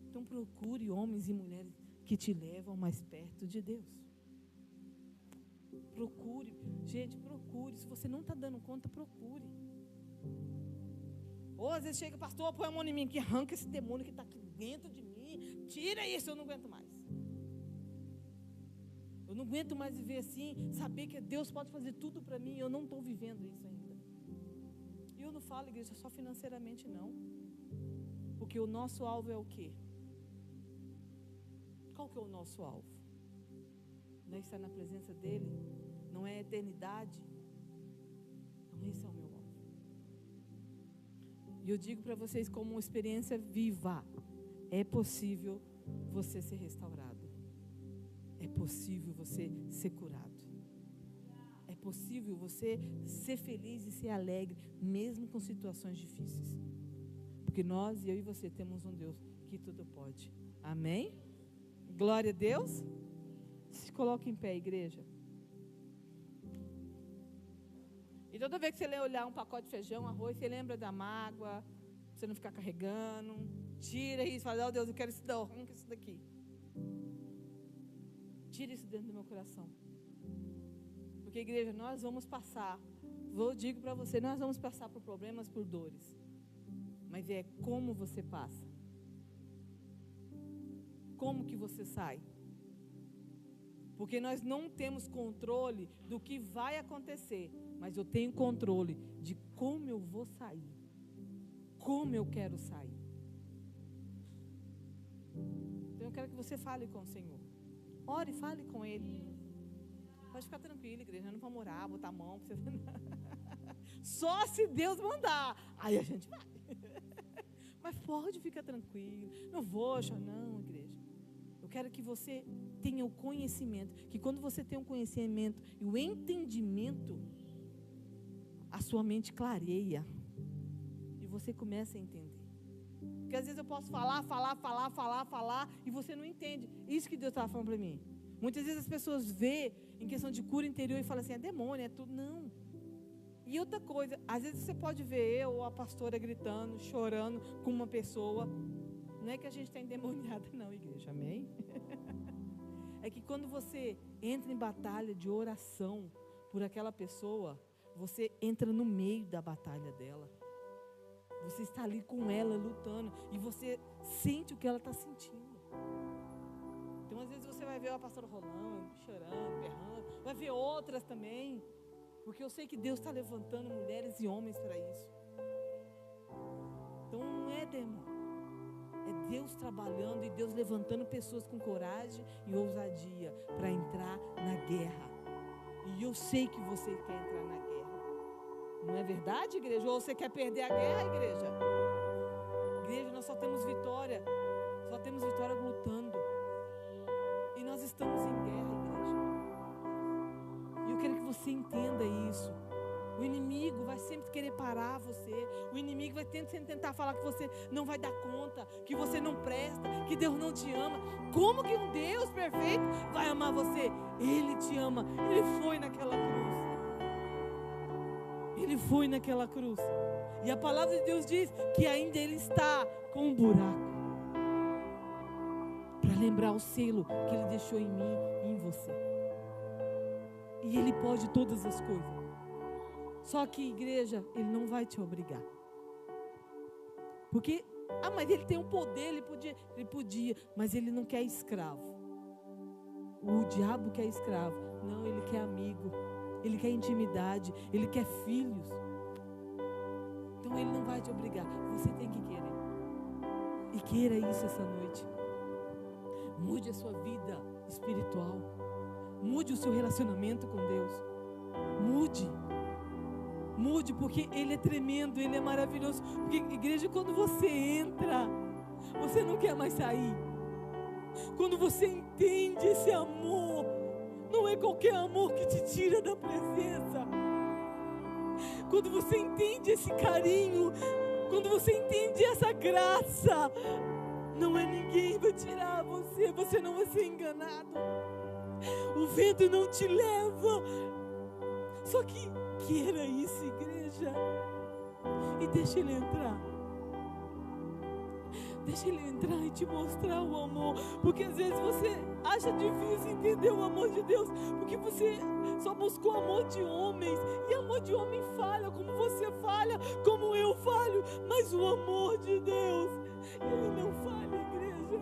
Então procure homens e mulheres que te levam mais perto de Deus. Procure, gente, procure. Se você não está dando conta, procure. Ou às vezes chega, pastor, põe a mão em mim, que arranca esse demônio que está aqui dentro de mim, tira isso, eu não aguento mais. Eu não aguento mais viver assim, saber que Deus pode fazer tudo para mim, eu não estou vivendo isso ainda. E eu não falo, igreja, só financeiramente não. Porque o nosso alvo é o quê? Qual que é o nosso alvo? Não é estar na presença dEle? Não é a eternidade? Então esse é o meu alvo. E eu digo para vocês como uma experiência viva, é possível você ser restaurado. É possível você ser curado. É possível você ser feliz e ser alegre, mesmo com situações difíceis. Porque nós, eu e você, temos um Deus que tudo pode. Amém? Glória a Deus. Se coloque em pé, igreja. E toda vez que você olhar um pacote de feijão, arroz, você lembra da mágoa, você não ficar carregando, tira isso, fala, oh Deus, eu quero isso, arranca isso daqui. Tira isso dentro do meu coração. Porque, igreja, nós vamos passar, eu digo para você, nós vamos passar por problemas, por dores. Mas é como você passa. Como que você sai? Porque nós não temos controle do que vai acontecer, mas eu tenho controle de como eu vou sair. Como eu quero sair. Então eu quero que você fale com o Senhor. Ore, fale com Ele. Pode ficar tranquilo, igreja, não vamos orar, botar a mão. Só se Deus mandar. Aí a gente vai. Mas pode ficar tranquilo. Não vou achar, não, igreja. Eu quero que você tenha o conhecimento. Que quando você tem o conhecimento e o entendimento, a sua mente clareia. E você começa a entender. Porque às vezes eu posso falar, e você não entende. Isso que Deus estava falando para mim. Muitas vezes as pessoas vê em questão de cura interior e falam assim, é demônio, é tudo. Não. E outra coisa, às vezes você pode ver eu ou a pastora gritando, chorando com uma pessoa. Não é que a gente está endemoniada não, igreja, amém? É que quando você entra em batalha de oração por aquela pessoa, você entra no meio da batalha dela. Você está ali com ela, lutando, e você sente o que ela está sentindo. Então, às vezes você vai ver a pastora rolando, chorando, berrando, vai ver outras também, porque eu sei que Deus está levantando mulheres e homens para isso. Então, não é demônio. É Deus trabalhando e Deus levantando pessoas com coragem e ousadia para entrar na guerra. E eu sei que você quer entrar na guerra. Não é verdade, igreja? Ou você quer perder a guerra, igreja? Igreja, nós só temos vitória lutando. E nós estamos em guerra, igreja. E eu quero que você entenda isso. O inimigo vai sempre querer parar você. O inimigo vai sempre tentar falar que você não vai dar conta, que você não presta, que Deus não te ama. Como que um Deus perfeito vai amar você? Ele te ama. Ele foi naquela cruz. Ele foi naquela cruz. E a palavra de Deus diz que ainda Ele está com um buraco. Para lembrar o selo que Ele deixou em mim e em você. E Ele pode todas as coisas. Só que, igreja, Ele não vai te obrigar. Porque, mas Ele tem um poder, Ele podia, mas Ele não quer escravo. O diabo quer escravo. Não, Ele quer amigo. Ele quer intimidade. Ele quer filhos. Então Ele não vai te obrigar. Você tem que querer. E queira isso essa noite. Mude a sua vida espiritual. Mude o seu relacionamento com Deus. Mude. Mude, porque Ele é tremendo, Ele é maravilhoso. Porque, igreja, quando você entra, você não quer mais sair. Quando você entende esse amor, não é qualquer amor que te tira da presença. Quando você entende esse carinho, Quando você entende essa graça, não é ninguém vai tirar você. Você não vai ser enganado. O vento não te leva. Só que queira isso, igreja, e deixa Ele entrar. Deixa Ele entrar e te mostrar o amor. Porque às vezes você acha difícil entender o amor de Deus, porque você só buscou amor de homens. E amor de homem falha, como você falha, como eu falho. Mas o amor de Deus, Ele não falha, igreja.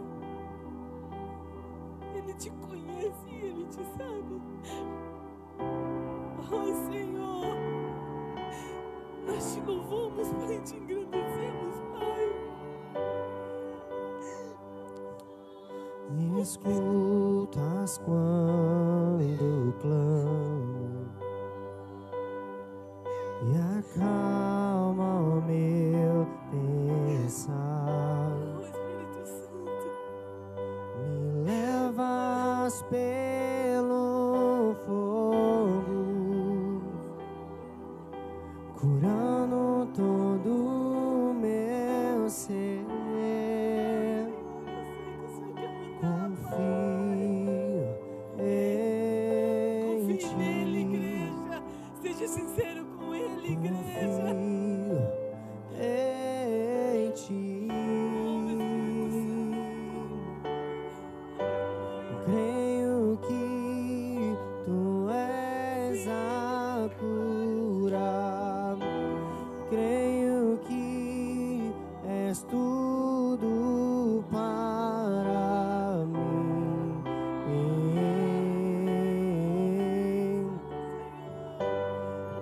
Ele te conhece e Ele te sabe. Oh, Senhor, nós te louvamos, Pai, te engrandecemos, Pai. Me escutas quando clamo e acalma o meu pensar. Oh, Espírito Santo, Me levas pelo fogo, curando todo o meu ser. Confio em confie nele, ti. igreja. Seja sincero com Ele, igreja. Confio em ti. Creio que tu és a cura. Creio que és tudo para mim.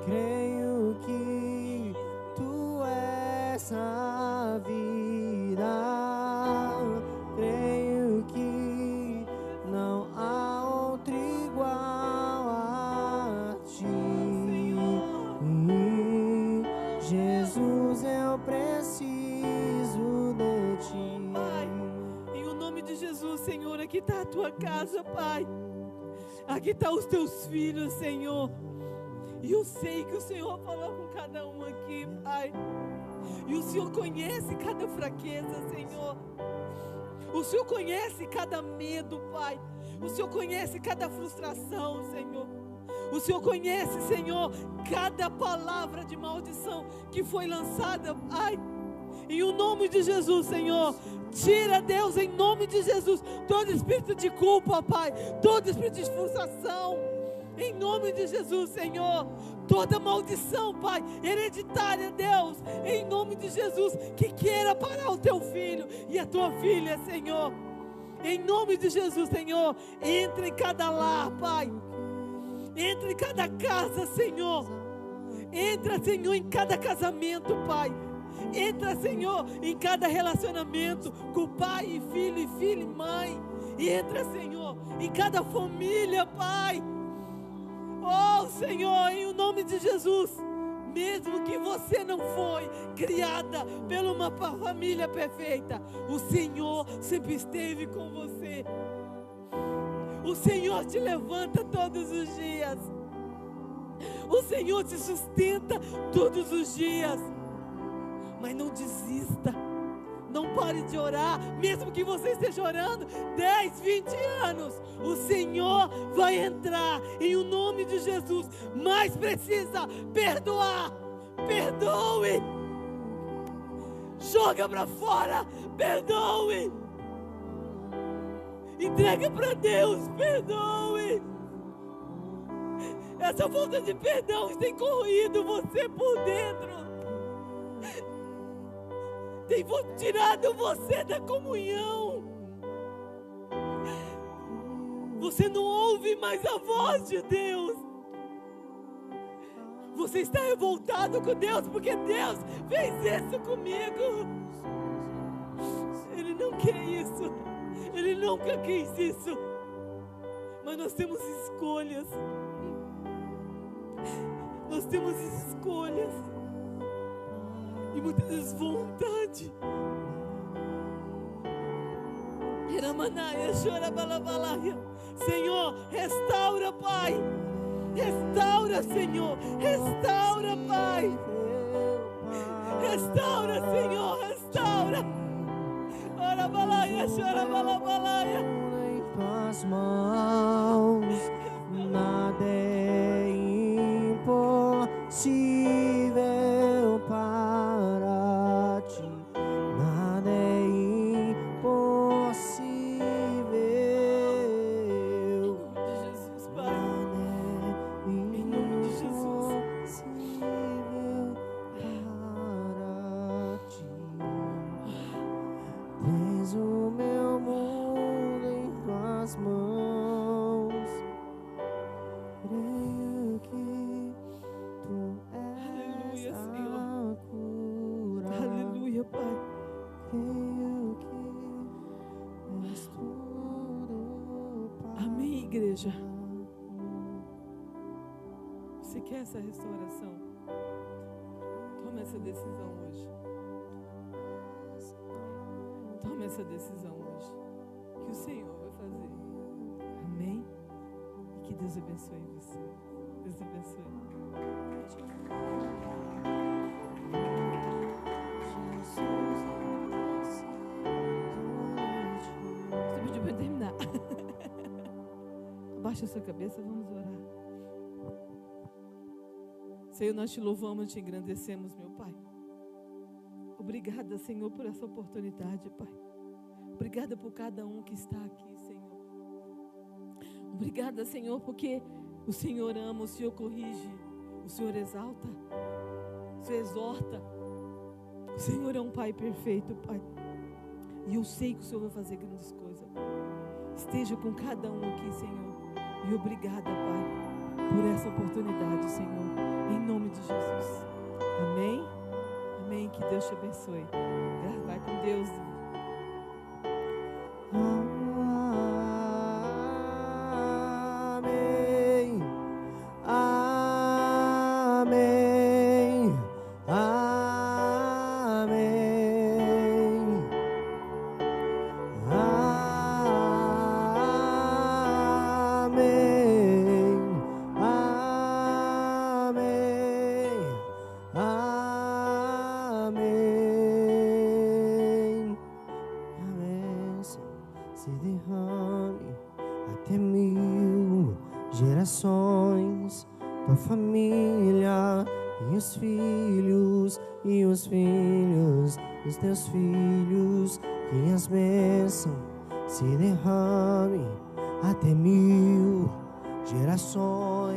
Creio que tu és a vida. Creio que não há outro igual a ti. Jesus, eu preciso de ti. Pai, em o nome de Jesus, Senhor, aqui está a tua casa, Pai. Aqui estão os teus filhos, Senhor. E eu sei que o Senhor falou com cada um aqui, Pai. E o Senhor conhece cada fraqueza, Senhor. O Senhor conhece cada medo, Pai. O Senhor conhece cada frustração, Senhor. O Senhor conhece, Senhor, cada palavra de maldição que foi lançada, Pai. Em o nome de Jesus, Senhor, tira, Deus, em nome de Jesus, todo espírito de culpa, Pai, todo espírito de frustração, em nome de Jesus, Senhor, toda maldição, Pai, hereditária, Deus, em nome de Jesus, que queira parar o teu filho e a tua filha, Senhor, em nome de Jesus, Senhor, entra em cada lar, Pai, entra em cada casa, Senhor, entra, Senhor, em cada casamento, Pai. Entra, Senhor, em cada relacionamento com pai e filho e mãe. Entra, Senhor, em cada família, Pai. Oh, Senhor, em o nome de Jesus, mesmo que você não foi criada por uma família perfeita, o Senhor sempre esteve com você. O Senhor te levanta todos os dias. O Senhor te sustenta todos os dias. Mas não desista, não pare de orar, mesmo que você esteja orando 10, 20 anos, o Senhor vai entrar em o nome de Jesus, mas precisa perdoar, perdoe, joga para fora, perdoe, entrega para Deus, perdoe. Essa falta de perdão tem corroído você por dentro. Tem tirado você da comunhão. Você não ouve mais a voz de Deus. Você está revoltado com Deus porque Deus fez isso comigo. Ele não quer isso. Ele nunca quis isso. Mas nós temos escolhas. Nós temos escolhas. E muitas vezes vontade. Senhor, restaura, Pai. Restaura, Senhor. Restaura, Pai. Restaura, Senhor, restaura. Ora, balaia, chora, balaia. Em tuas mãos, nada é impossível para ti. Nada é impossível. De Jesus, Pai. Nada é Em nome de Jesus. impossível para ti. Tens o meu mundo em tuas mãos. Creio que tu Aleluia, és Senhor. a cura. Aleluia, Pai. Creio que és tudo para Amém, igreja. Você quer essa restauração? Tome essa decisão hoje. Tome essa decisão hoje. Que o Senhor vai fazer. Amém? E que Deus abençoe você. Deus abençoe. Você pediu para eu terminar. Abaixa a sua cabeça, vamos orar. Senhor, nós te louvamos, te engrandecemos, meu Pai. Obrigada, Senhor, por essa oportunidade, Pai. Obrigada por cada um que está aqui, Senhor. Obrigada, Senhor, porque o Senhor ama, o Senhor corrige, o Senhor exalta, o Senhor exorta. O Senhor é um Pai perfeito, Pai. E eu sei que o Senhor vai fazer grandes coisas, Pai. Esteja com cada um aqui, Senhor. E obrigada, Pai, por essa oportunidade, Senhor. Em nome de Jesus. Amém? Amém. Que Deus te abençoe. Vai com Deus. Amém. Amém. Amém. Amém. Amém. Amém. Amém. Se derrame até 1000 gerações, tua família e os filhos dos teus filhos, que as bênçãos se derrame até 1000 gerações.